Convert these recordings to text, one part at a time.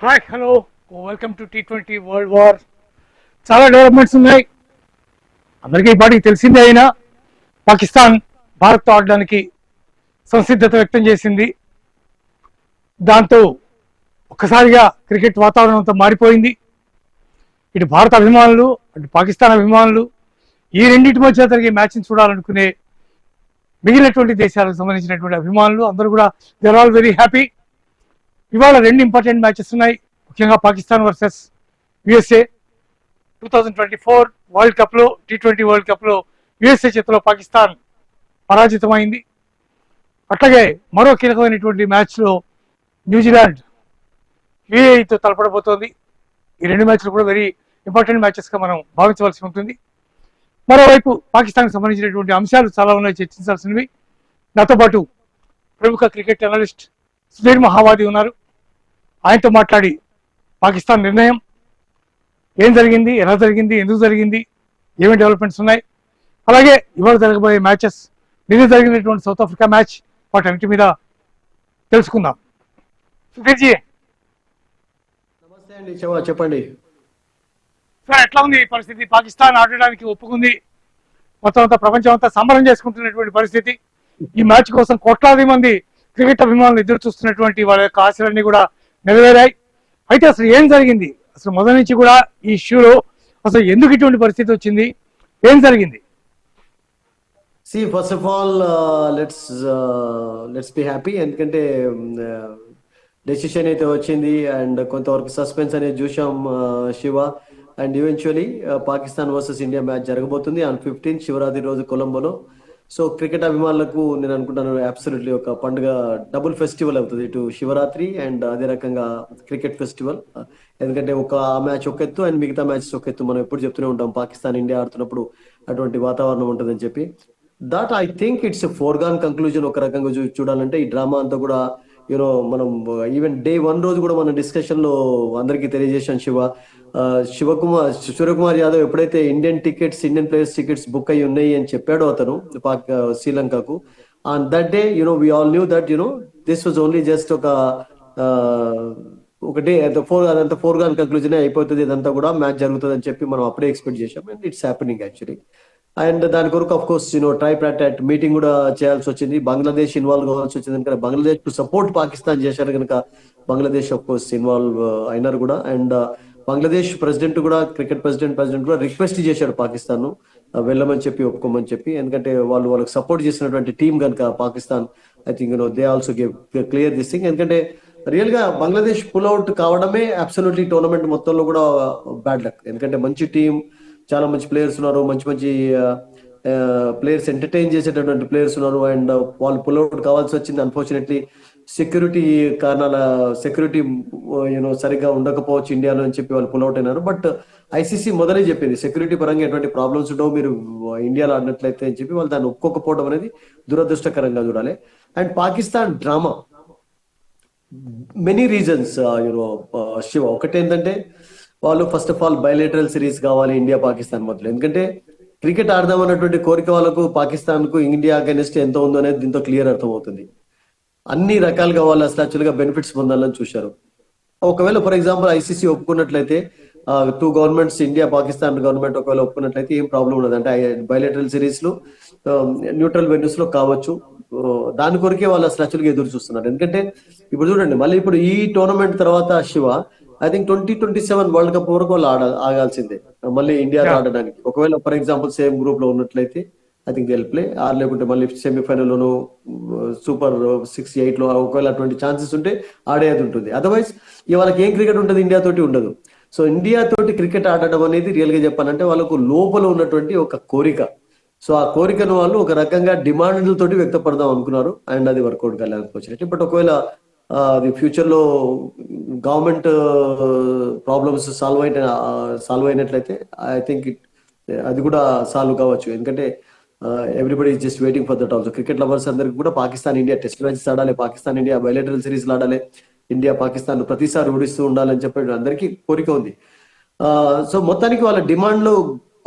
Hi hello welcome to T20 world war. చాలా developments ఉన్నాయి. అందరికీ ఈ పాటికి తెలిసిందే. అయినా పాకిస్తాన్ భారత్తో ఆడడానికి సంసిద్ధత వ్యక్తం చేసింది. దాంతో ఒక్కసారిగా క్రికెట్ వాతావరణం అంతా మారిపోయింది. ఇటు భారత అభిమానులు అటు పాకిస్తాన్ అభిమానులు ఈ రెండింటి మధ్య జరిగే మ్యాచ్ని చూడాలనుకునే మిగిలినటువంటి దేశాలకు సంబంధించినటువంటి అభిమానులు అందరూ కూడా they are all very happy. ఇవాళ రెండు ఇంపార్టెంట్ మ్యాచెస్ ఉన్నాయి. ముఖ్యంగా పాకిస్తాన్ వర్సెస్ యుఎస్ఏ 2024 వరల్డ్ కప్లో T20 వరల్డ్ కప్లో యుఎస్ఏ చేతిలో పాకిస్తాన్ పరాజితమైంది. అట్లాగే మరో కీలకమైనటువంటి మ్యాచ్లో న్యూజిలాండ్ యుఏఈతో తలపడబోతోంది. ఈ రెండు మ్యాచ్లు కూడా వెరీ ఇంపార్టెంట్ మ్యాచెస్గా మనం భావించవలసి ఉంటుంది. మరోవైపు పాకిస్తాన్కి సంబంధించినటువంటి అంశాలు చాలా ఉన్నాయి చర్చించాల్సినవి. నాతో పాటు ప్రముఖ క్రికెట్ అనలిస్ట్ సుధీర్ మహావాది ఉన్నారు. ఆయనతో మాట్లాడి పాకిస్తాన్ నిర్ణయం ఏం జరిగింది, ఎలా జరిగింది, ఎందుకు జరిగింది, ఏమేమి డెవలప్మెంట్స్ ఉన్నాయి, అలాగే ఇవాళ జరగబోయే మ్యాచెస్, నిన్న జరిగినటువంటి సౌత్ ఆఫ్రికా మ్యాచ్, వాటన్నిటి మీద తెలుసుకుందాం. సుధీర్జీ నమస్తే అండి. చెప్పండి సార్, ఎట్లా ఉంది ఈ పరిస్థితి? పాకిస్తాన్ ఆడడానికి ఒప్పుకుంది. మొత్తం అంతా ప్రపంచం అంతా సంబరం చేసుకుంటున్నటువంటి పరిస్థితి. ఈ మ్యాచ్ కోసం కోట్లాది మంది క్రికెట్ అభిమానులు ఎదురు చూస్తున్నటువంటి వాళ్ళ యొక్క ఆశలన్నీ కూడా నెరవేరాయి. అయితే అసలు ఏం జరిగింది, అసలు మొదటి నుంచి కూడా ఈ ఇష్యూలో అసలు ఎందుకు ఇటువంటి పరిస్థితి వచ్చింది, ఏం జరిగింది? First of all let's be happy. ఎందుకంటే డెసిషన్ అయితే వచ్చింది అండ్ కొంతవరకు సస్పెన్స్ అనేది చూసాం Shiva. And eventually Pakistan versus India match జరగబోతుంది ఆన్ 15 శివరాత్రి రోజు కొలంబోలో. సో క్రికెట్ అభిమానులకు నేను అనుకుంటాను అబ్సల్యూట్లీ ఒక పండుగ, డబుల్ ఫెస్టివల్ అవుతుంది. ఇటు శివరాత్రి అండ్ అదే రకంగా క్రికెట్ ఫెస్టివల్. ఎందుకంటే ఆ మ్యాచ్ ఒక ఎత్తు అండ్ మిగతా మ్యాచెస్ ఒక ఎత్తు. మనం ఎప్పుడు చెప్తూనే ఉంటాం పాకిస్తాన్ ఇండియా ఆడుతున్నప్పుడు అటువంటి వాతావరణం ఉంటుందని చెప్పి. That I think it's foregone conclusion. ఒక రకంగా చూడాలంటే ఈ డ్రామా అంతా కూడా మనం ఈవెన్ డే 1 రోజు కూడా మన డిస్కషన్ లో అందరికీ తెలియజేశాం శివ. సూర్యకుమార్ యాదవ్ ఎప్పుడైతే ఇండియన్ ప్లేయర్స్ టికెట్స్ బుక్ అయ్యి ఉన్నాయి అని చెప్పాడో అతను శ్రీలంకకు, on that day we all knew that this was only just ఒక డే అదంతా ఫోర్గాన్ కంక్లూజన్ అయిపోతుంది, ఇదంతా కూడా మ్యాచ్ జరుగుతుంది అని చెప్పి మనం అప్పుడే ఎక్స్పెక్ట్ చేశాం. And it's happening actually. And దాని కొరకు ఆఫ్ కోర్స్ ట్రైపార్టైట్ మీటింగ్ కూడా చేయాల్సి వచ్చింది. బంగ్లాదేశ్ ఇన్వాల్వ్ కావాల్సి వచ్చింది. ఎందుకంటే బంగ్లాదేశ్ టు సపోర్ట్ పాకిస్తాన్ చేశారు కనుక బంగ్లాదేశ్ ఆఫ్ కోర్స్ ఇన్వాల్వ్ అయినారు కూడా. అండ్ బంగ్లాదేశ్ ప్రెసిడెంట్ కూడా, క్రికెట్ ప్రెసిడెంట్ కూడా రిక్వెస్ట్ చేశాడు పాకిస్తాన్ ను వెళ్ళమని చెప్పి, ఒప్పుకోమని చెప్పి. ఎందుకంటే వాళ్ళకి సపోర్ట్ చేసినటువంటి టీం కనుక Pakistan, I think they also give clear this thing. ఎందుకంటే రియల్ గా బంగ్లాదేశ్ పుల్ అవుట్ కావడమే అబ్సల్యూట్లీ టోర్నమెంట్ మొత్తంలో కూడా బ్యాడ్ లక్. ఎందుకంటే మంచి టీం, చాలా మంచి ప్లేయర్స్ ఉన్నారు, మంచి ప్లేయర్స్, ఎంటర్టైన్ చేసేటటువంటి ప్లేయర్స్ ఉన్నారు. అండ్ వాళ్ళు పుల్అవుట్ కావాల్సి వచ్చింది. అన్ఫార్చునేట్లీ సెక్యూరిటీ కారణాల సెక్యూరిటీ సరిగ్గా ఉండకపోవచ్చు ఇండియాలో అని చెప్పి వాళ్ళు పుల్అవుట్ అయినారు. బట్ ఐసీసీ మొదలే చెప్పింది సెక్యూరిటీ పరంగా ఎటువంటి ప్రాబ్లమ్స్ ఉండవు మీరు ఇండియాలో ఆడినట్లయితే అని చెప్పి, వాళ్ళు దాన్ని ఒప్పుకోకపోవడం అనేది దురదృష్టకరంగా చూడాలి. And Pakistan drama many reasons Shiva. ఒకటేంటంటే వాళ్ళు first of all bilateral series కావాలి ఇండియా పాకిస్తాన్ మధ్యలో. ఎందుకంటే క్రికెట్ ఆడదాం అన్నటువంటి కోరిక వాళ్ళకు పాకిస్తాన్ కు ఇండియా అగైనెస్ట్ ఎంత ఉందో అనేది దీంతో క్లియర్ అర్థమవుతుంది. అన్ని రకాలుగా వాళ్ళు అసలు యాక్చువల్గా బెనిఫిట్స్ పొందాలని చూశారు. ఒకవేళ ఫర్ ఎగ్జాంపుల్ ఐసీసీ ఒప్పుకున్నట్లయితే, 2 గవర్నమెంట్స్, ఇండియా పాకిస్తాన్ గవర్నమెంట్ ఒకవేళ ఒప్పుకున్నట్లయితే ఏం ప్రాబ్లం ఉండదు. అంటే బయలేటరల్ సిరీస్ లో న్యూట్రల్ వెన్యూస్ లో కావచ్చు. దాని కొరకే వాళ్ళు అసలు యాక్చువల్గా ఎదురు చూస్తున్నారు. ఎందుకంటే ఇప్పుడు చూడండి, మళ్ళీ ఇప్పుడు ఈ టోర్నమెంట్ తర్వాత Shiva I think 2027 world cup వరకు వాళ్ళు ఆగాల్సిందే మళ్ళీ ఇండియాతో ఆడడానికి. ఒకవేళ ఫర్ ఎగ్జాంపుల్ సేమ్ గ్రూప్ లో ఉన్నట్లయితే I think they will play. లేకుంటే మళ్ళీ సెమీఫైనల్ లోను సూపర్ 6, 8 లో ఒకవేళ అటువంటి ఛాన్సెస్ ఉంటే ఆడేది ఉంటుంది. అదర్వైజ్ వాళ్ళకి ఏం క్రికెట్ ఉంటుంది, ఇండియా తోటి ఉండదు. సో ఇండియా తోటి క్రికెట్ ఆడడం అనేది రియల్ గా చెప్పాలంటే వాళ్ళకు లోపల ఉన్నటువంటి ఒక కోరిక. సో ఆ కోరికను వాళ్ళు ఒక రకంగా డిమాండ్లతోటి వ్యక్తపడదాం అనుకున్నారు. అండ్ అది వర్కౌట్ కాలేకపోవచ్చు. బట్ ఒకవేళ అది ఫ్యూచర్ లో గవర్నమెంట్ ప్రాబ్లమ్స్ సాల్వ్ అయినట్లయితే ఐ థింక్ అది కూడా సాల్వ్ కావచ్చు. ఎందుకంటే everybody is just waiting for that also. Cricket lovers అందరికి కూడా పాకిస్తాన్ ఇండియా టెస్ట్ మ్యాచెస్ ఆడాలి, పాకిస్తాన్ ఇండియా బయలేటరల్ సిరీస్ ఆడాలి, ఇండియా పాకిస్తాన్ ప్రతిసారి ఓడిస్తూ ఉండాలని చెప్పి అందరికీ కోరిక ఉంది. సో మొత్తానికి వాళ్ళ డిమాండ్ లో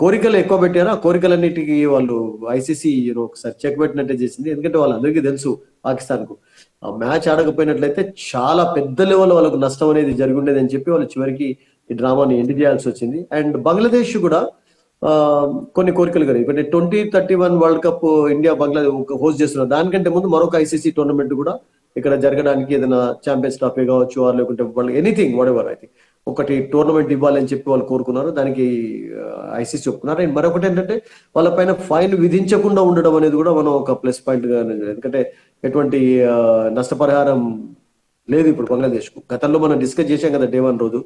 కోరికలు ఎక్కువ పెట్టారు. ఆ కోరికలన్నిటికీ వాళ్ళు ఐసీసీ ఒకసారి చెక్ పెట్టినట్టే చేసింది. ఎందుకంటే వాళ్ళందరికీ తెలుసు పాకిస్తాన్ కు. ఆ మ్యాచ్ ఆడకపోయినట్లయితే చాలా పెద్ద లెవెల్ వాళ్ళకు నష్టం అనేది జరిగి ఉండేది అని చెప్పి వాళ్ళు చివరికి ఈ డ్రామాని ఎండ్ చేయాల్సి వచ్చింది. అండ్ బంగ్లాదేశ్ కూడా ఆ కొన్ని కోరికలు కలిగి ఇప్పుడు 2031 world cup India Bangladesh host చేస్తున్నారు. దానికంటే ముందు మరొక ఐసీసీ టోర్నమెంట్ కూడా ఇక్కడ జరగడానికి ఏదైనా ఛాంపియన్స్ ట్రోఫీ కావచ్చు ఆర్ లేకుంటే వాళ్ళు ఎనీథింగ్ వాట్ ఎవర్ అయితే ఒకటి టోర్నమెంట్ ఇవ్వాలని చెప్పి వాళ్ళు కోరుకున్నారు. దానికి ఐసీసీ ఒప్పుకున్నారు. అండ్ మరొకటి ఏంటంటే వాళ్ళ పైన ఫైన్ విధించకుండా ఉండడం అనేది కూడా మనం ఒక ప్లస్ పాయింట్ గా ఎందుకంటే ఎటువంటి నష్టపరిహారం లేదు ఇప్పుడు బంగ్లాదేశ్ కు. గతంలో మనం డిస్కస్ చేశాం కదా డే 1 రోజు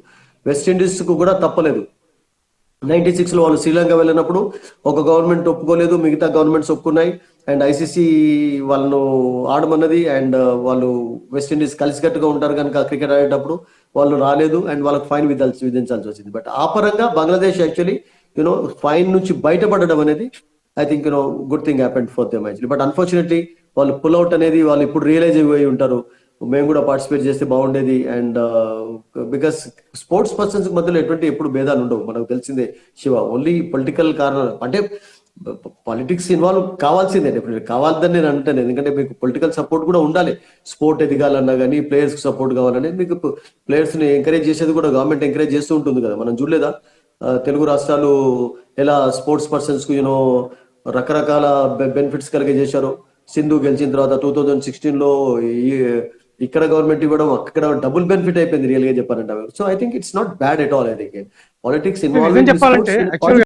వెస్టిండీస్ కు కూడా తప్పలేదు. 96 లో వాళ్ళు శ్రీలంక వెళ్ళినప్పుడు ఒక గవర్నమెంట్ ఒప్పుకోలేదు, మిగతా గవర్నమెంట్స్ ఒప్పుకున్నాయి. అండ్ ఐసీసీ వాళ్ళను ఆడమన్నది. అండ్ వాళ్ళు వెస్టిండీస్ కలిసికట్టుగా ఉంటారు కనుక క్రికెట్ ఆడేటప్పుడు వాళ్ళు రాలేదు అండ్ వాళ్ళకి ఫైన్ విధించాల్సి వచ్చింది. బట్ ఆ పరంగా బంగ్లాదేశ్ యాక్చువల్లీ ఫైన్ నుంచి బయటపడడం అనేది I think good thing happened for them actually. But unfortunately వాళ్ళు పుల్ అవుట్ అనేది వాళ్ళు ఇప్పుడు రియలైజ్ అయిపోయి ఉంటారు, మేము కూడా పార్టిసిపేట్ చేస్తే బాగుండేది. అండ్ బికాస్ స్పోర్ట్స్ పర్సన్స్ మధ్యలో ఎటువంటి ఎప్పుడు భేదాలు ఉండవు, మనకు తెలిసిందే శివ. ఓన్లీ పొలిటికల్ కారణం అంటే పాలిటిక్స్ ఇన్వాల్వ్ కావాల్సిందే, డెఫినెట్లీ కావాలని నేను అంటాను. ఎందుకంటే మీకు పొలిటికల్ సపోర్ట్ కూడా ఉండాలి. స్పోర్ట్ ఎదగాలన్నా కానీ ప్లేయర్స్ సపోర్ట్ కావాలని మీకు ప్లేయర్స్ ని ఎంకరేజ్ చేసేది కూడా గవర్నమెంట్ ఎంకరేజ్ చేస్తూ ఉంటుంది కదా. మనం చూడలేదా తెలుగు రాష్ట్రాలు ఎలా స్పోర్ట్స్ పర్సన్స్ కు రకరకాల బెనిఫిట్స్ కలిగే చేశారు. సింధు గెలిచిన తర్వాత 2016 లో ఇక్కడ గవర్నమెంట్ ఇవ్వడం అక్కడ డబుల్ బెనిఫిట్ అయిపోయింది రియల్ గా చెప్పాలంటే. So I think it's not bad at all. I think politics నిజం చెప్పాలంటే ఇన్వాల్వ్ యాక్చువల్